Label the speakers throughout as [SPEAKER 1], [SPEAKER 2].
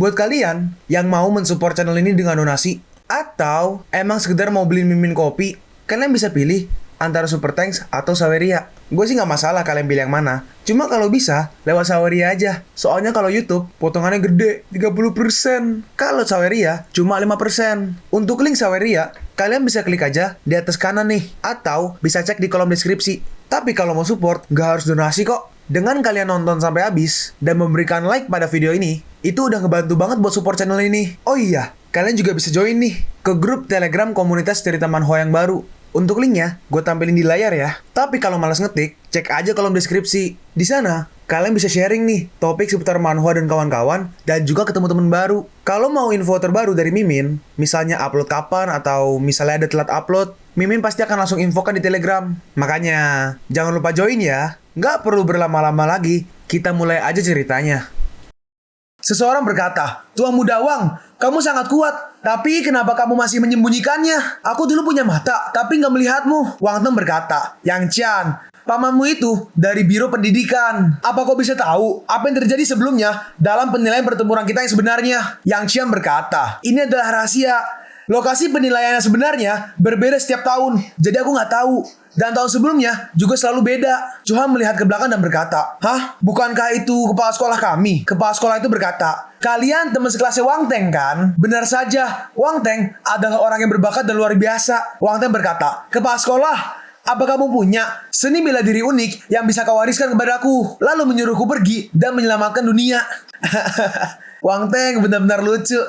[SPEAKER 1] Buat kalian yang mau mensupport channel ini dengan donasi, atau emang sekedar mau beli mimin kopi, kalian bisa pilih antara Super Thanks atau Saweria. Gue sih nggak masalah kalian pilih yang mana. Cuma kalau bisa, lewat Saweria aja. Soalnya kalau YouTube, potongannya gede, 30%. Kalau Saweria, cuma 5%. Untuk link Saweria, kalian bisa klik aja di atas kanan nih. Atau bisa cek di kolom deskripsi. Tapi kalau mau support, nggak harus donasi kok. Dengan kalian nonton sampai habis dan memberikan like pada video ini, itu udah ngebantu banget buat support channel ini. Oh iya, kalian juga bisa join nih ke grup Telegram komunitas cerita manhwa yang baru. Untuk linknya, gue tampilin di layar ya. Tapi kalau malas ngetik, cek aja kolom deskripsi. Di sana, kalian bisa sharing nih topik seputar manhwa dan kawan-kawan, dan juga ketemu teman baru. Kalau mau info terbaru dari Mimin, misalnya upload kapan atau misalnya ada telat upload, Mimin pasti akan langsung infokan di Telegram. Makanya, jangan lupa join ya. Nggak perlu berlama-lama lagi, kita mulai aja ceritanya. Seseorang berkata, "Tuan Muda Wang, kamu sangat kuat, tapi kenapa kamu masih menyembunyikannya? Aku dulu punya mata, tapi nggak melihatmu." Wang Teng berkata, "Yang Qian, pamanmu itu dari Biro Pendidikan. Apa kau bisa tahu apa yang terjadi sebelumnya dalam penilaian pertempuran kita yang sebenarnya?" Yang Qian berkata, "Ini adalah rahasia. Lokasi penilaian yang sebenarnya berbeda setiap tahun, jadi aku nggak tahu. Dan tahun sebelumnya juga selalu beda." Johan melihat ke belakang dan berkata, "Hah? Bukankah itu kepala sekolah kami?" Kepala sekolah itu berkata, "Kalian teman sekelasnya Wang Teng kan?" "Benar saja, Wang Teng adalah orang yang berbakat dan luar biasa." Wang Teng berkata, "Kepala sekolah, apa kamu punya seni bela diri unik yang bisa kau wariskan kepadaku?" Lalu menyuruhku pergi dan menyelamatkan dunia. Wang Teng benar-benar lucu.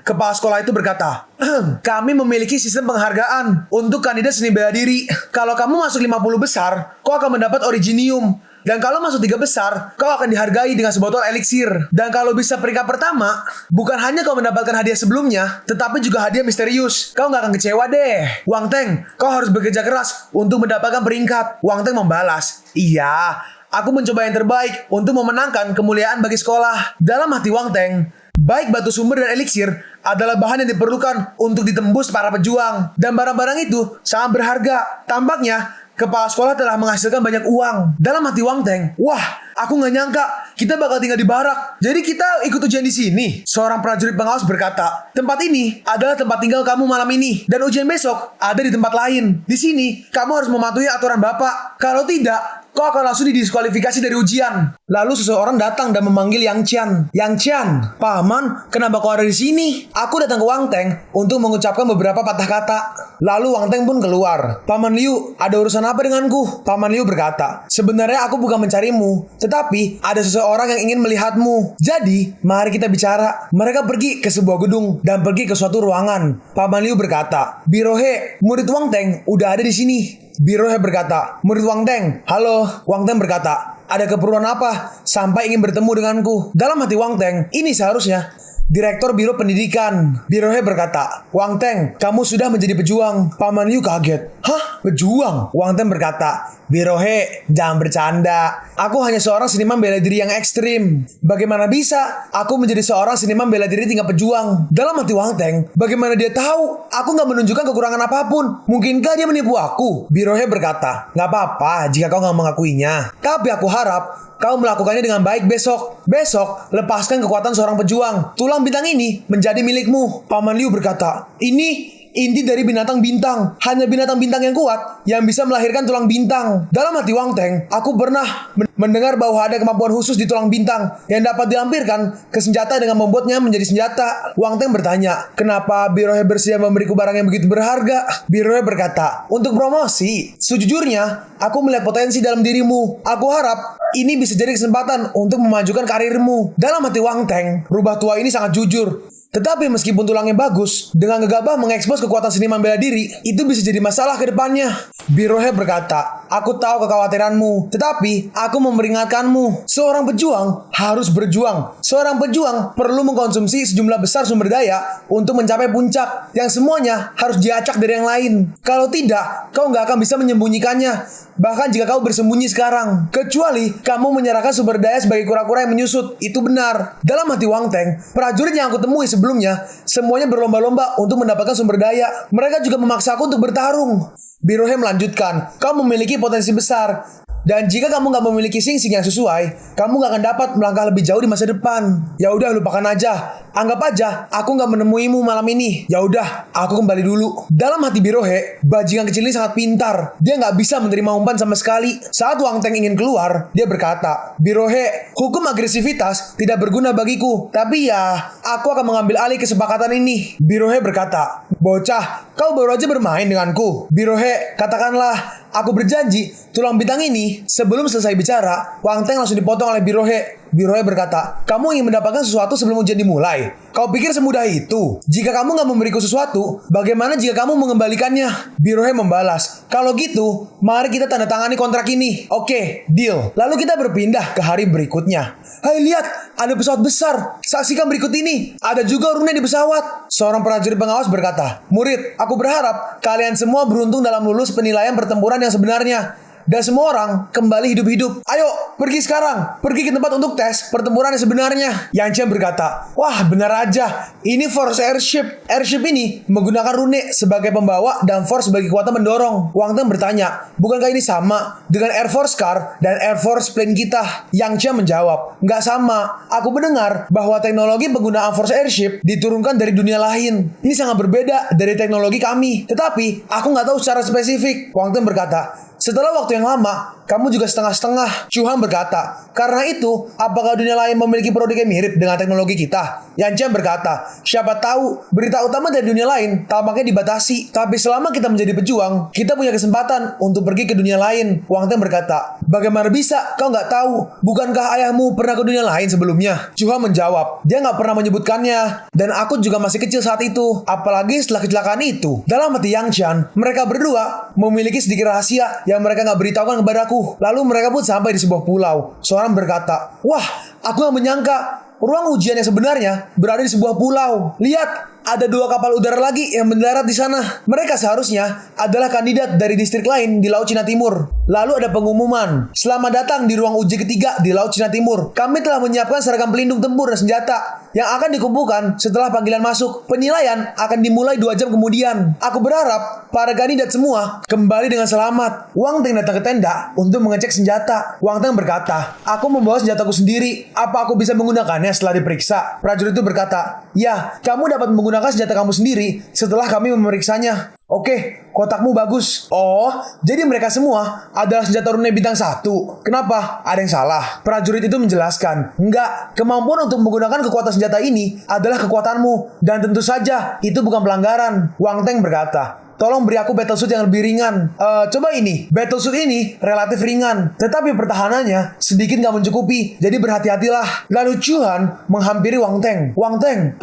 [SPEAKER 1] Kepala sekolah itu berkata, "Kami memiliki sistem penghargaan untuk kandidat seni bela diri. Kalau kamu masuk 50 besar, kau akan mendapat originium. Dan kalau masuk 3 besar, kau akan dihargai dengan sebotol eliksir. Dan kalau bisa peringkat pertama, bukan hanya kau mendapatkan hadiah sebelumnya, tetapi juga hadiah misterius. Kau nggak akan kecewa deh. Wang Teng, kau harus bekerja keras untuk mendapatkan peringkat." Wang Teng membalas, "Iya, aku mencoba yang terbaik untuk memenangkan kemuliaan bagi sekolah." Dalam hati Wang Teng, baik batu sumber dan eliksir adalah bahan yang diperlukan untuk ditembus para pejuang. Dan barang-barang itu sangat berharga. Tampaknya kepala sekolah telah menghasilkan banyak uang. Dalam hati Wang Teng, "Wah, aku nggak nyangka kita bakal tinggal di barak. Jadi kita ikut ujian di sini." Seorang prajurit pengawas berkata, "Tempat ini adalah tempat tinggal kamu malam ini. Dan ujian besok ada di tempat lain. Di sini, kamu harus mematuhi aturan Bapak. Kalau tidak, kau akan langsung didiskualifikasi dari ujian." Lalu seseorang datang dan memanggil Yang Qian. "Yang Qian, Paman, kenapa kau ada di sini?" "Aku datang ke Wang Teng untuk mengucapkan beberapa patah kata." Lalu Wang Teng pun keluar. "Paman Liu, ada urusan apa denganku?" Paman Liu berkata, "Sebenarnya aku bukan mencarimu, tetapi ada seseorang yang ingin melihatmu. Jadi, mari kita bicara." Mereka pergi ke sebuah gedung dan pergi ke suatu ruangan. Paman Liu berkata, "Birohe, murid Wang Teng udah ada di sini." Birohe berkata, "Murid Wang Teng, halo." Wang Teng berkata, "Ada keperluan apa sampai ingin bertemu denganku?" Dalam hati Wang Teng, ini seharusnya Direktur Biro Pendidikan. Birohe berkata, "Wang Teng, kamu sudah menjadi pejuang." Paman Liu kaget. "Hah? Pejuang?" Wang Teng berkata, "Birohe, jangan bercanda. Aku hanya seorang seniman bela diri yang ekstrim. Bagaimana bisa aku menjadi seorang seniman bela diri tingkat pejuang?" Dalam hati Wang Teng, bagaimana dia tahu aku nggak menunjukkan kekurangan apapun? Mungkinkah dia menipu aku? Birohe berkata, "Nggak apa-apa jika kau nggak mengakuinya. Tapi aku harap kau melakukannya dengan baik besok. Besok, lepaskan kekuatan seorang pejuang. Tulang bintang ini menjadi milikmu." Paman Liu berkata, "Ini inti dari binatang bintang. Hanya binatang bintang yang kuat yang bisa melahirkan tulang bintang." Dalam hati Wang Teng, aku pernah mendengar bahwa ada kemampuan khusus di tulang bintang yang dapat dilampirkan ke senjata dengan membuatnya menjadi senjata. Wang Teng bertanya, "Kenapa Birohe bersedia memberiku barang yang begitu berharga?" Birohe berkata, "Untuk promosi. Sejujurnya, aku melihat potensi dalam dirimu. Aku harap ini bisa jadi kesempatan untuk memajukan karirmu." Dalam hati Wang Teng, rubah tua ini sangat jujur. Tetapi meskipun tulangnya bagus, dengan gegabah mengekspos kekuatan seniman bela diri, itu bisa jadi masalah ke depannya. Birohe berkata, "Aku tahu kekhawatiranmu, tetapi aku memperingatkanmu. Seorang pejuang harus berjuang. Seorang pejuang perlu mengkonsumsi sejumlah besar sumber daya untuk mencapai puncak, yang semuanya harus diacak dari yang lain. Kalau tidak, kau nggak akan bisa menyembunyikannya. Bahkan jika kau bersembunyi sekarang, kecuali kamu menyerahkan sumber daya sebagai kura-kura yang menyusut." Itu benar. Dalam hati Wang Teng, prajurit yang aku temui sebelumnya, semuanya berlomba-lomba untuk mendapatkan sumber daya. Mereka juga memaksaku untuk bertarung. Birohe melanjutkan, "Kau memiliki potensi besar. Dan jika kamu nggak memiliki sing-sing yang sesuai, kamu nggak akan dapat melangkah lebih jauh di masa depan. Ya udah, lupakan aja. Anggap aja aku nggak menemuimu malam ini. Ya udah, aku kembali dulu. Dalam hati Birohe, bajingan kecil ini sangat pintar. Dia nggak bisa menerima umpan sama sekali. Saat Wang Teng ingin keluar, dia berkata, Birohe, hukum agresivitas tidak berguna bagiku. Tapi ya, aku akan mengambil alih kesepakatan ini. Birohe berkata, bocah, kau baru aja bermain denganku. Birohe, katakanlah, aku berjanji, tulang bintang ini, sebelum selesai bicara, Wang Teng langsung dipotong oleh Birohe. Birohe berkata, kamu ingin mendapatkan sesuatu sebelum ujian dimulai? Kau pikir semudah itu? Jika kamu nggak memberiku sesuatu, bagaimana jika kamu mengembalikannya? Birohe membalas, kalau gitu, mari kita tanda tangani kontrak ini. Oke, deal. Lalu kita berpindah ke hari berikutnya. Hai, lihat, ada pesawat besar. Saksikan berikut ini. Ada juga rune di pesawat. Seorang prajurit pengawas berkata, murid, aku berharap kalian semua beruntung dalam lulus penilaian pertempuran yang sebenarnya. Dan semua orang kembali hidup-hidup. Ayo, pergi sekarang. Pergi ke tempat untuk tes pertempuran yang sebenarnya. Yang Chen berkata, wah benar aja. Ini Force Airship. Airship ini menggunakan rune sebagai pembawa dan Force sebagai kekuatan mendorong. Wang Teng bertanya, bukankah ini sama dengan Air Force Car dan Air Force Plane kita? Yang Chen menjawab, nggak sama. Aku mendengar bahwa teknologi penggunaan Force Airship diturunkan dari dunia lain. Ini sangat berbeda dari teknologi kami. Tetapi, aku nggak tahu secara spesifik. Wang Teng berkata, setelah waktu yang lama, kamu juga setengah-setengah. Chuhan berkata, karena itu, apakah dunia lain memiliki produk yang mirip dengan teknologi kita? Yang Chen berkata, siapa tahu, berita utama dari dunia lain tampaknya dibatasi. Tapi selama kita menjadi pejuang, kita punya kesempatan untuk pergi ke dunia lain. Wang Teng berkata, bagaimana bisa? Kau nggak tahu. Bukankah ayahmu pernah ke dunia lain sebelumnya? Chuhan menjawab, dia nggak pernah menyebutkannya. Dan aku juga masih kecil saat itu. Apalagi setelah kecelakaan itu. Dalam hati Yang Chen, mereka berdua memiliki sedikit rahasia yang mereka nggak beritahukan kepadaku. Lalu mereka pun sampai di sebuah pulau. Seorang berkata, wah, aku nggak menyangka ruang ujian yang sebenarnya berada di sebuah pulau. Lihat, ada 2 kapal udara lagi yang mendarat di sana. Mereka seharusnya adalah kandidat dari distrik lain di Laut Cina Timur. Lalu ada pengumuman, selamat datang di ruang uji ketiga di Laut Cina Timur. Kami telah menyiapkan seragam pelindung tempur dan senjata yang akan dikumpulkan setelah panggilan masuk. Penilaian akan dimulai 2 jam kemudian. Aku berharap para kandidat semua kembali dengan selamat. Wang Teng datang ke tenda untuk mengecek senjata. Wang Teng berkata, aku membawa senjataku sendiri. Apa aku bisa menggunakannya setelah diperiksa? Prajurit itu berkata, ya, kamu dapat menggunakan senjata kamu sendiri setelah kami memeriksanya. Oke, kotakmu bagus. Oh, jadi mereka semua adalah senjata rune bintang 1. Kenapa? Ada yang salah? Prajurit itu menjelaskan, enggak, kemampuan untuk menggunakan kekuatan senjata ini adalah kekuatanmu. Dan tentu saja, itu bukan pelanggaran. Wang Teng berkata, tolong beri aku battlesuit yang lebih ringan. Coba ini. Battlesuit ini relatif ringan, tetapi pertahanannya sedikit gak mencukupi. Jadi berhati-hatilah. Lalu Chuhan menghampiri Wang Teng. Wang Teng,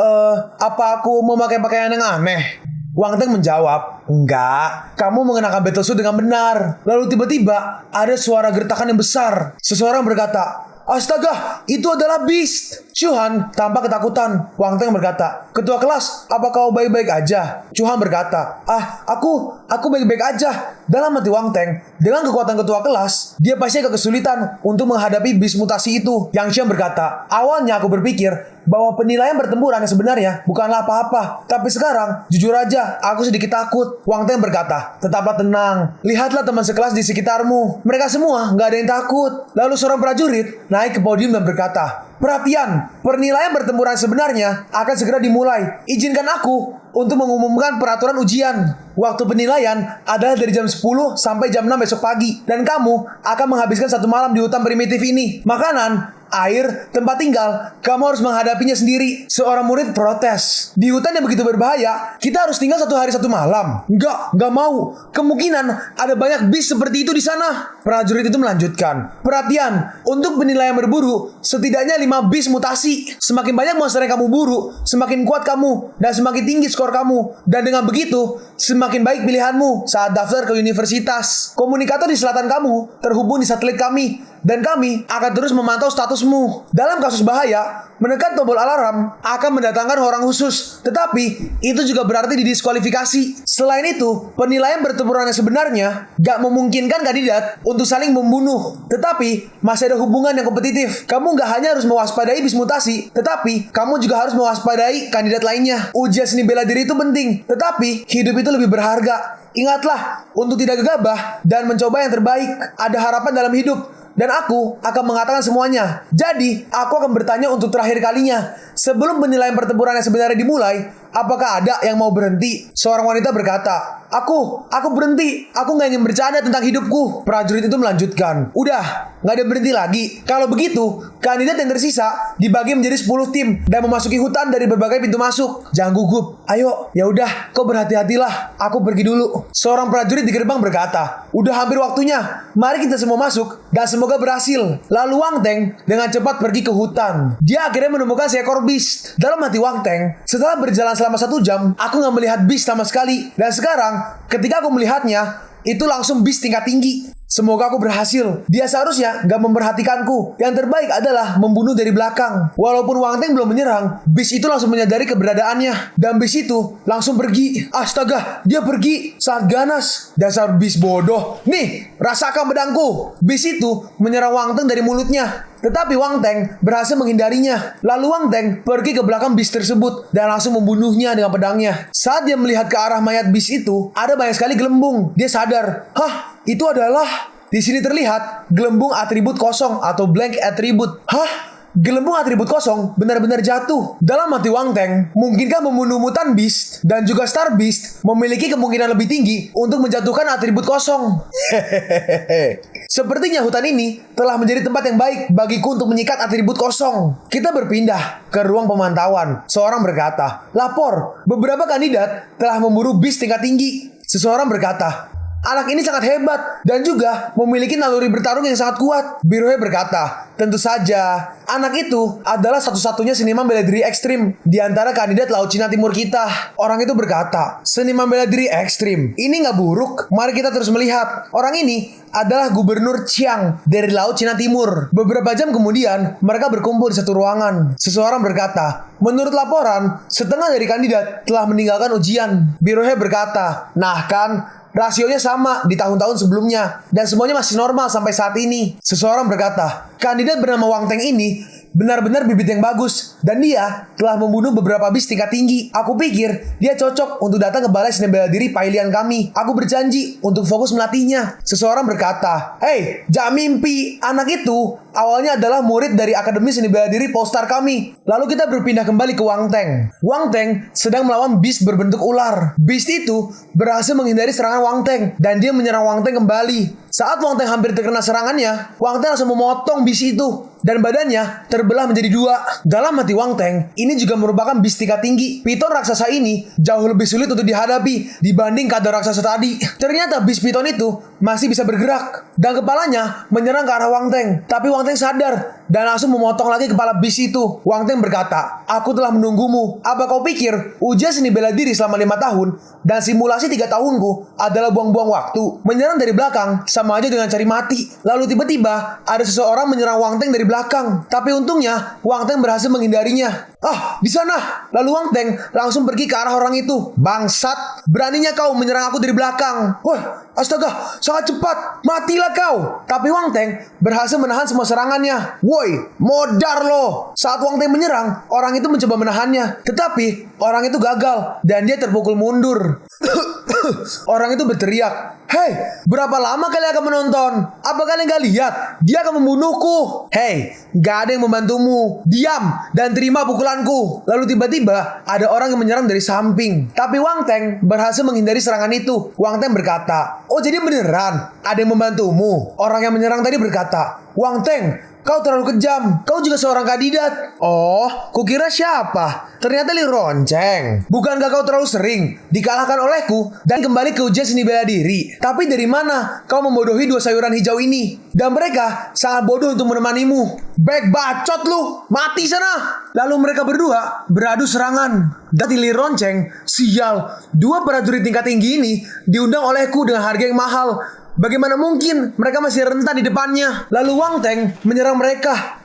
[SPEAKER 1] apa aku mau pakai pakaian yang aneh? Wang Teng menjawab, enggak, kamu mengenakan battlesuit dengan benar. Lalu tiba-tiba ada suara gertakan yang besar. Seseorang berkata, astaga, itu adalah Beast. Chuhan tampak ketakutan. Wang Teng berkata, ketua kelas, apa kau baik-baik aja? Chuhan berkata, aku baik-baik aja. Dalam hati Wang Teng, dengan kekuatan ketua kelas, dia pasti agak kesulitan untuk menghadapi Beast mutasi itu. Yang Xian berkata, awalnya aku berpikir bahwa penilaian pertempuran yang sebenarnya bukanlah apa-apa. Tapi sekarang, jujur aja, aku sedikit takut. Wang Teng berkata, tetaplah tenang. Lihatlah teman sekelas di sekitarmu. Mereka semua nggak ada yang takut. Lalu seorang prajurit naik ke podium dan berkata, perhatian, penilaian pertempuran sebenarnya akan segera dimulai. Izinkan aku untuk mengumumkan peraturan ujian. Waktu penilaian adalah dari jam 10 sampai jam 6 besok pagi. Dan kamu akan menghabiskan 1 malam di hutan primitif ini. Makanan, air, tempat tinggal, kamu harus menghadapinya sendiri. Seorang murid protes. Di hutan yang begitu berbahaya, kita harus tinggal 1 hari 1 malam. Enggak mau. Kemungkinan ada banyak bis seperti itu di sana. Prajurit itu melanjutkan. Perhatian, untuk penilaian berburu, setidaknya 5 bis mutasi. Semakin banyak monster yang kamu buru, semakin kuat kamu, dan semakin tinggi skor kamu. Dan dengan begitu, semakin baik pilihanmu saat daftar ke universitas. Komunikator di selatan kamu terhubung di satelit kami, dan kami akan terus memantau statusmu. Dalam kasus bahaya, menekan tombol alarm akan mendatangkan orang khusus. Tetapi, itu juga berarti didiskualifikasi. Selain itu, penilaian pertempuran yang sebenarnya gak memungkinkan kandidat untuk saling membunuh. Tetapi, masih ada hubungan yang kompetitif. Kamu gak hanya harus mewaspadai bis mutasi, tetapi kamu juga harus mewaspadai kandidat lainnya. Ujian seni bela diri itu penting, tetapi hidup itu lebih berharga. Ingatlah untuk tidak gegabah dan mencoba yang terbaik. Ada harapan dalam hidup. Dan aku akan mengatakan semuanya. Jadi, aku akan bertanya untuk terakhir kalinya. Sebelum penilaian pertempuran yang sebenarnya dimulai, apakah ada yang mau berhenti? Seorang wanita berkata, Aku berhenti. Aku gak ingin bercanda tentang hidupku. Prajurit itu melanjutkan, udah, gak ada berhenti lagi. Kalau begitu, kandidat yang tersisa dibagi menjadi 10 tim dan memasuki hutan dari berbagai pintu masuk. Jangan gugup. Ayo, ya udah, kau berhati-hatilah. Aku pergi dulu. Seorang prajurit di gerbang berkata, udah hampir waktunya. Mari kita semua masuk dan semoga berhasil. Lalu Wang Teng dengan cepat pergi ke hutan. Dia akhirnya menemukan seekor beast. Dalam hati Wang Teng, setelah berjalan selama 1 jam, aku gak melihat beast sama sekali. Dan sekarang, ketika aku melihatnya, itu langsung beast tingkat tinggi. Semoga aku berhasil. Dia seharusnya gak memperhatikanku. Yang terbaik adalah membunuh dari belakang. Walaupun Wang Teng belum menyerang, beast itu langsung menyadari keberadaannya. Dan beast itu langsung pergi. Astaga, dia pergi saat ganas. Dasar beast bodoh. Nih, rasakan pedangku. Beast itu menyerang Wang Teng dari mulutnya. Tetapi Wang Teng berhasil menghindarinya. Lalu Wang Teng pergi ke belakang beast tersebut dan langsung membunuhnya dengan pedangnya. Saat dia melihat ke arah mayat beast itu, ada banyak sekali gelembung. Dia sadar, itu adalah... Di sini terlihat gelembung atribut kosong atau blank attribute. Gelembung atribut kosong benar-benar jatuh. Dalam hati Wang Teng, mungkinkah membunuh mutant beast dan juga star beast memiliki kemungkinan lebih tinggi untuk menjatuhkan atribut kosong? Sepertinya hutan ini telah menjadi tempat yang baik bagiku untuk menyikat atribut kosong. Kita berpindah ke ruang pemantauan. Seorang berkata, lapor, beberapa kandidat telah memburu beast tingkat tinggi. Seseorang berkata, anak ini sangat hebat dan juga memiliki naluri bertarung yang sangat kuat. Birohe berkata, tentu saja, anak itu adalah satu-satunya seniman bela diri ekstrim di antara kandidat Laut Cina Timur kita. Orang itu berkata, seniman bela diri ekstrim, ini gak buruk. Mari kita terus melihat. Orang ini adalah Gubernur Chiang dari Laut Cina Timur. Beberapa jam kemudian, mereka berkumpul di satu ruangan. Seseorang berkata, menurut laporan, setengah dari kandidat telah meninggalkan ujian. Birohe berkata, nah kan, rasionya sama di tahun-tahun sebelumnya dan semuanya masih normal sampai saat ini. Seseorang berkata, kandidat bernama Wang Teng ini benar-benar bibit yang bagus dan dia telah membunuh beberapa beast tingkat tinggi. Aku pikir dia cocok untuk datang ke balai seni bela diri Pailian kami. Aku berjanji untuk fokus melatihnya. Seseorang berkata, hei, jangan mimpi. Anak itu awalnya adalah murid dari Akademi Seni Bela Diri Polestar kami. Lalu kita berpindah kembali ke Wang Teng. Wang Teng sedang melawan beast berbentuk ular. Beast itu berhasil menghindari serangan Wang Teng dan dia menyerang Wang Teng kembali. Saat Wang Teng hampir terkena serangannya, Wang Teng langsung memotong beast itu dan badannya terbelah menjadi 2. Dalam hati Wang Teng, ini juga merupakan beast tingkat tinggi. Piton raksasa ini jauh lebih sulit untuk dihadapi dibanding kadar raksasa tadi. Ternyata beast piton itu masih bisa bergerak dan kepalanya menyerang ke arah Wang Teng. Tapi Wang Teng sadar dan langsung memotong lagi kepala beast itu. Wang Teng berkata, aku telah menunggumu. Apa kau pikir ujian seni bela diri selama 5 tahun dan simulasi 3 tahunku adalah buang-buang waktu? Menyerang dari belakang sama aja dengan cari mati. Lalu tiba-tiba ada seseorang menyerang Wang Teng dari belakang. Tapi untungnya Wang Teng berhasil menghindarinya. Di sana. Lalu Wang Teng langsung pergi ke arah orang itu. Bangsat, beraninya kau menyerang aku dari belakang. Wah, astaga, sangat cepat. Matilah kau. Tapi Wang Teng berhasil menahan semua serangannya. Woi, modar lo. Saat Wang Teng menyerang, orang itu mencoba menahannya. Tetapi orang itu gagal dan dia terpukul mundur. Orang itu berteriak, hei, berapa lama kalian akan menonton? Apa kalian gak lihat? Dia akan membunuhku. Hei, gak ada yang membantumu. Diam dan terima pukulanku. Lalu tiba-tiba ada orang yang menyerang dari samping. Tapi Wang Teng berhasil menghindari serangan itu. Wang Teng berkata, oh jadi beneran ada yang membantumu? Orang yang menyerang tadi berkata, Wang Teng, kau terlalu kejam. Kau juga seorang kandidat. Oh, kukira siapa? Ternyata Li Ronceng. Bukankah kau terlalu sering dikalahkan olehku dan kembali ke ujian seni bela diri? Tapi dari mana kau membodohi 2 sayuran hijau ini? Dan mereka sangat bodoh untuk menemanimu. Baik bacot lu, mati sana. Lalu mereka berdua beradu serangan. Dan Li Ronceng, sial, 2 prajurit tingkat tinggi ini diundang olehku dengan harga yang mahal. Bagaimana mungkin mereka masih rentan di depannya? Lalu Wang Teng menyerang mereka.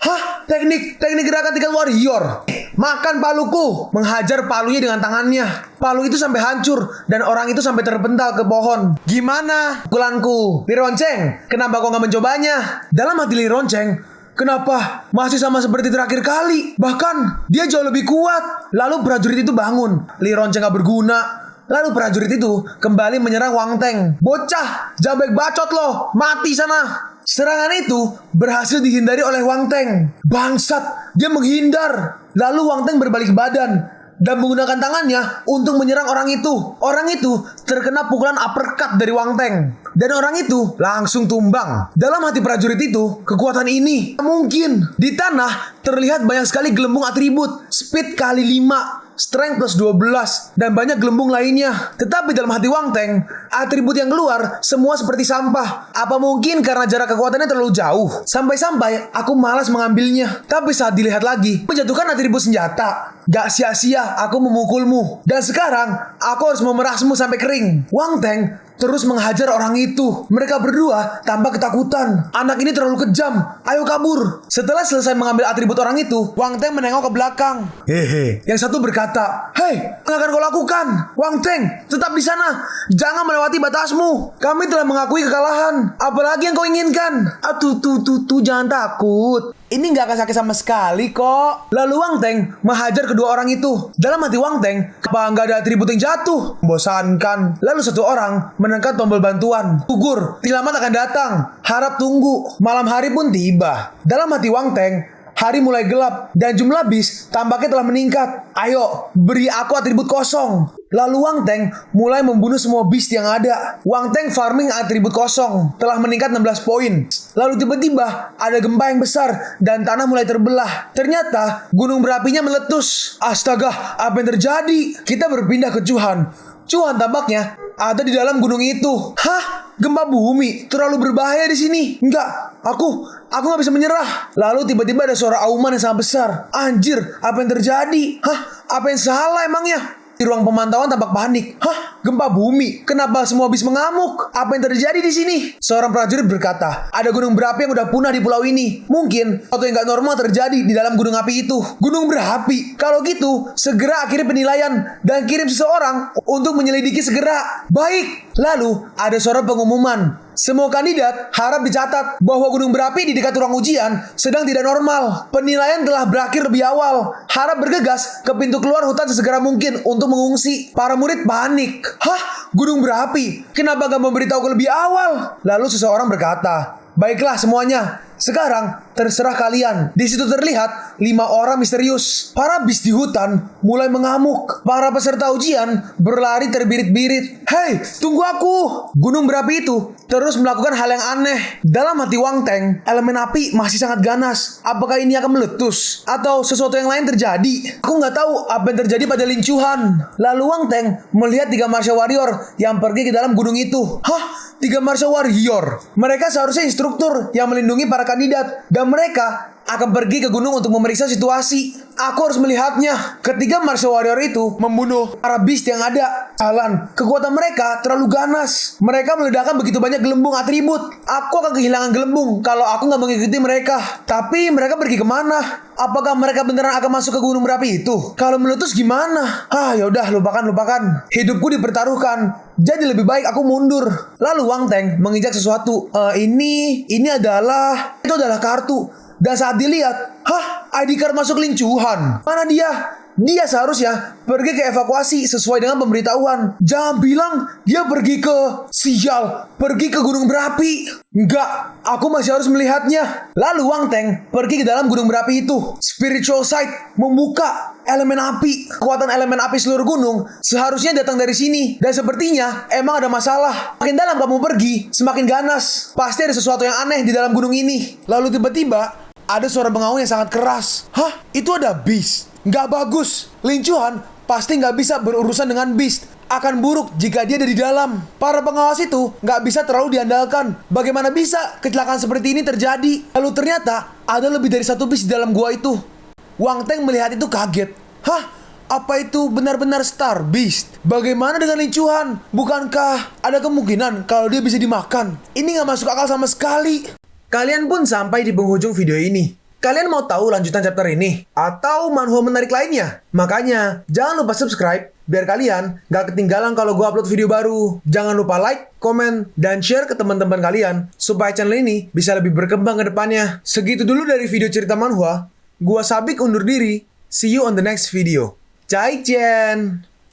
[SPEAKER 1] Teknik gerakan tingkat warrior. Makan paluku. Menghajar palunya dengan tangannya. Palu itu sampai hancur dan orang itu sampai terpental ke pohon. Gimana pukulanku? Li Ronceng, kenapa kau gak mencobanya? Dalam hati Li Ronceng, kenapa? Masih sama seperti terakhir kali. Bahkan dia jauh lebih kuat. Lalu prajurit itu bangun. Li Ronceng gak berguna. Lalu prajurit itu kembali menyerang Wang Teng. Bocah, jabek bacot lo, mati sana. Serangan itu berhasil dihindari oleh Wang Teng. Bangsat, dia menghindar. Lalu Wang Teng berbalik badan dan menggunakan tangannya untuk menyerang orang itu. Orang itu terkena pukulan uppercut dari Wang Teng. Dan orang itu langsung tumbang. Dalam hati prajurit itu, kekuatan ini mungkin. Di tanah terlihat banyak sekali gelembung atribut. Speed kali 5, strength plus 12, dan banyak gelembung lainnya. Tetapi dalam hati Wang Teng, atribut yang keluar semua seperti sampah. Apa mungkin karena jarak kekuatannya terlalu jauh? Sampai-sampai aku malas mengambilnya. Tapi saat dilihat lagi, menjatuhkan atribut senjata. Gak sia-sia aku memukulmu. Dan sekarang, aku harus memerasmu sampai kering. Wang Teng terus menghajar orang itu. Mereka berdua tampak ketakutan. Anak ini terlalu kejam. Ayo kabur. Setelah selesai mengambil atribut orang itu, Wang Teng menengok ke belakang. Hehe. Yang satu berkata, "Hei, apa yang akan kau lakukan? Wang Teng, tetap di sana. Jangan melewati batasmu. Kami telah mengakui kekalahan. Apalagi yang kau inginkan?" Tuh, jangan takut. Ini gak akan sakit sama sekali kok. Lalu Wang Teng menghajar kedua orang itu. Dalam hati Wang Teng, apa gak ada atribut yang jatuh? Membosankan. Lalu satu orang menekan tombol bantuan. Gugur, penyelamat akan datang. Harap tunggu. Malam hari pun tiba. Dalam hati Wang Teng, hari mulai gelap dan jumlah bis tampaknya telah meningkat. Ayo, beri aku atribut kosong. Lalu Wang Teng mulai membunuh semua beast yang ada. Wang Teng farming atribut kosong telah meningkat 16 poin. Lalu tiba-tiba ada gempa yang besar dan tanah mulai terbelah. Ternyata gunung berapinya meletus. Astaga, apa yang terjadi? Kita berpindah ke Cuhan. Cuhan tampaknya ada di dalam gunung itu. Hah? Gempa bumi terlalu berbahaya di sini. Enggak, aku nggak bisa menyerah. Lalu tiba-tiba ada suara auman yang sangat besar. Anjir, apa yang terjadi? Hah? Apa yang salah emangnya? Di ruang pemantauan tampak panik. Hah? Gempa bumi? Kenapa semua bis mengamuk? Apa yang terjadi di sini? Seorang prajurit berkata, ada gunung berapi yang udah punah di pulau ini. Mungkin sesuatu yang gak normal terjadi di dalam gunung api itu. Gunung berapi? Kalau gitu, segera akhiri penilaian dan kirim seseorang untuk menyelidiki segera. Baik. Lalu ada suara pengumuman. Semua kandidat harap dicatat bahwa gunung berapi di dekat ruang ujian sedang tidak normal. Penilaian telah berakhir lebih awal. Harap bergegas ke pintu keluar hutan sesegera mungkin untuk mengungsi. Para murid panik. Hah? Gunung berapi? Kenapa gak memberitahu lebih awal? Lalu seseorang berkata, baiklah semuanya. Sekarang terserah kalian. Di situ terlihat 5 orang misterius. Para bis di hutan mulai mengamuk. Para peserta ujian berlari terbirit-birit. Hei, tunggu aku! Gunung berapi itu terus melakukan hal yang aneh. Dalam hati Wang Teng, elemen api masih sangat ganas. Apakah ini akan meletus? Atau sesuatu yang lain terjadi? Aku nggak tahu apa yang terjadi pada Lin Chuan. Lalu Wang Teng melihat 3 martial warrior yang pergi ke dalam gunung itu. Hah? 3 martial warrior? Mereka seharusnya instruktur yang melindungi para kandidat. Dan mereka akan pergi ke gunung untuk memeriksa situasi. Aku harus melihatnya. Ketiga martial warrior itu membunuh para beast yang ada. Jalan, kekuatan mereka terlalu ganas. Mereka meledakkan begitu banyak gelembung atribut. Aku akan kehilangan gelembung kalau aku gak mengikuti mereka. Tapi mereka pergi kemana? Apakah mereka beneran akan masuk ke gunung berapi itu? Kalau meletus gimana? Yaudah, lupakan. Hidupku dipertaruhkan. Jadi lebih baik aku mundur. Lalu Wang Teng menginjak sesuatu. Ini adalah kartu. Dan saat dilihat, ID card masuk Lin Chuan. Mana dia? Dia seharusnya pergi ke evakuasi sesuai dengan pemberitahuan. Jangan bilang dia pergi ke gunung berapi. Enggak, aku masih harus melihatnya. Lalu Wang Teng pergi ke dalam gunung berapi itu. Spiritual sight membuka elemen api. Kekuatan elemen api seluruh gunung seharusnya datang dari sini. Dan sepertinya emang ada masalah. Makin dalam kamu pergi, semakin ganas. Pasti ada sesuatu yang aneh di dalam gunung ini. Lalu tiba-tiba ada suara bengawan yang sangat keras. Hah? Itu ada beast. Nggak bagus. Lin Chuan pasti nggak bisa berurusan dengan beast. Akan buruk jika dia ada di dalam. Para pengawas itu nggak bisa terlalu diandalkan. Bagaimana bisa kecelakaan seperti ini terjadi? Lalu ternyata ada lebih dari 1 beast di dalam gua itu. Wang Teng melihat itu kaget. Hah? Apa itu benar-benar Star Beast? Bagaimana dengan Lin Chuan? Bukankah ada kemungkinan kalau dia bisa dimakan? Ini nggak masuk akal sama sekali. Kalian pun sampai di penghujung video ini. Kalian mau tahu lanjutan chapter ini? Atau manhwa menarik lainnya? Makanya, jangan lupa subscribe biar kalian gak ketinggalan kalau gue upload video baru. Jangan lupa like, komen, dan share ke teman-teman kalian supaya channel ini bisa lebih berkembang ke depannya. Segitu dulu dari video cerita manhwa. Gua Sabik undur diri. See you on the next video. Zaijian!